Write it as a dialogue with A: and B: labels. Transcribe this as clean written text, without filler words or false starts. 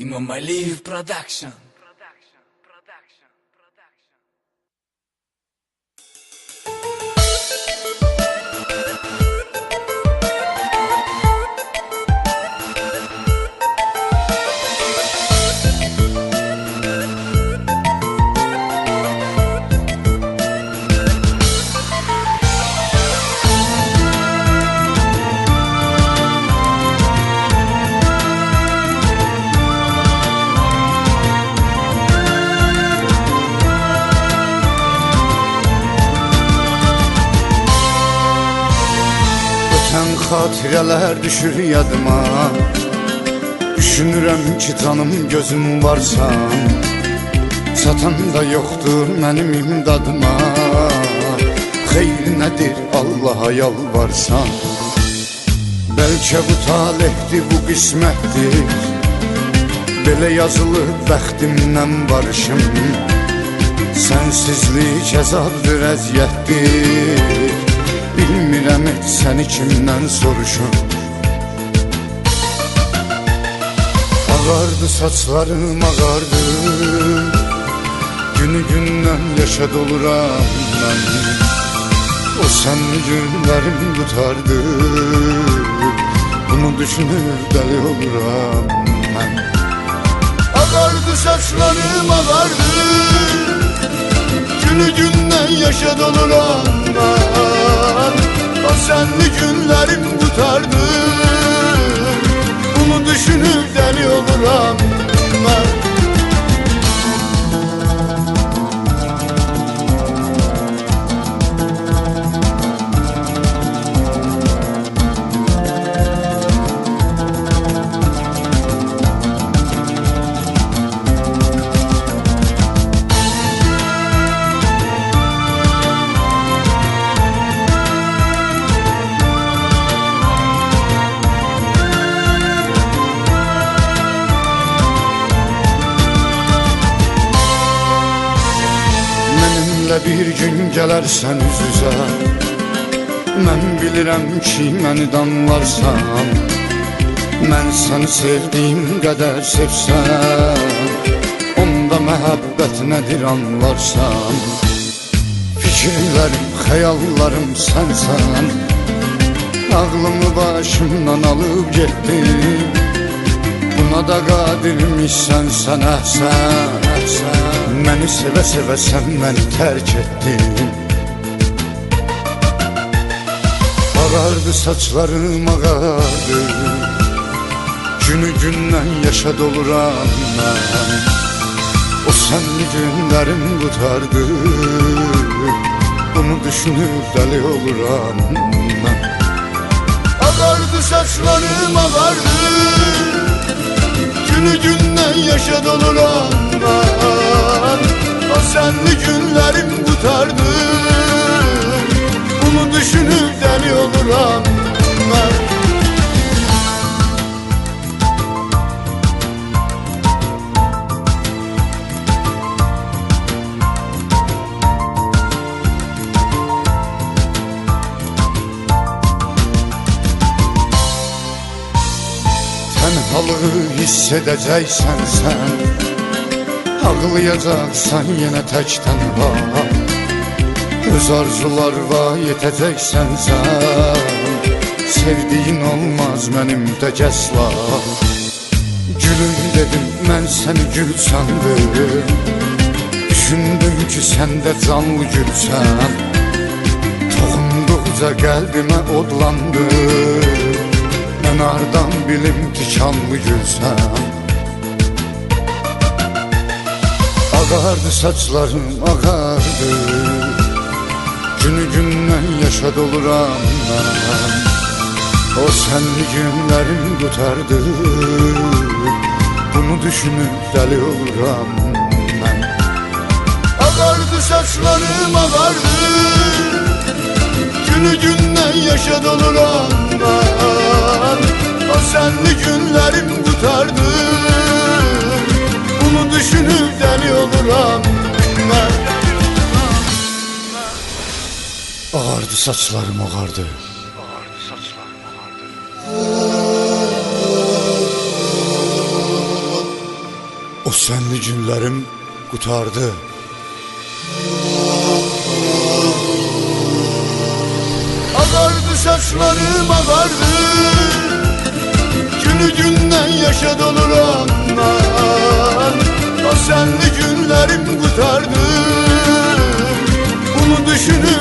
A: İmam Aliyev Production.
B: Xatirələr düşür yadıma. Düşünürəm ki canım gözüm varsan, satan da yoxdur mənim imdadıma. Xeyri nədir Allaha yalvarsan, bəlkə bu talihdir, bu qismətdir. Belə yazılıb bəxtimdən barışım, sənsizlik əzabdır, əziyyətdir. Bilmirəm et səni kimdən soruşum. Ağardı saçlarım ağardı, günü gündən yaşad oluram mən. O sənli günlərim tutardı, bunu düşünüp dəli oluram mən. Ağardı saçlarım ağardı, günü gündən yaşad oluram mən. O senli günlerim tutardı, bunu düşünüp deli oluram ben. Bir gün gələrsən üz-üzə, mən bilirəm ki məni danlarsan. Mən səni sevdiyim qədər sevsən, onda məhəbbət nədir anlarsan. Fikirlərim, xəyallarım sənsən, ağlımı başımdan alıb getdin. Buna da qadirmişsən sən əhsən. Məni sevə-sevə sən məni tərk etdin. Ağardı saçlarım ağardı, günü gündən yaşad oluram mən. O sənli günlərim qutardı, bunu düşünüp dəli oluram mən. Ağardı saçlarım ağardı, günü gündən yaşad oluram mən. O senli günlerim tutardı, bunu düşünüp deli oluram ben. Tenhalığı hissedeceksen sen, ağlayacaqsan yenə tək tənha. Öz arzularva yetəcəksən sən, sevdiyin olmaz mənim tək əsla. Gülüm dedim mən səni gül sandım, düşündüm ki sən də canlı gülsən. Toxunduqca qəlbimə odlandı, mən hardan bilim tikanlı gülsən. Ağardı saçlarım ağardı, günü gündən yaşad oluram mən. O sənli günlərim qutardı, bunu düşünüp dəli oluram mən. Ağardı saçlarım ağardı, günü gündən yaşad oluram mən. O sənli günlərim qutardı, bunu düşünüp deli oluram ben. Ağardı saçlarım ağardı. O senli günlerim kurtardı. Ağardı saçlarım ağardı, günü günden yaşa doluram ben. O senli günlerim kurtardı. Bunu düşünüp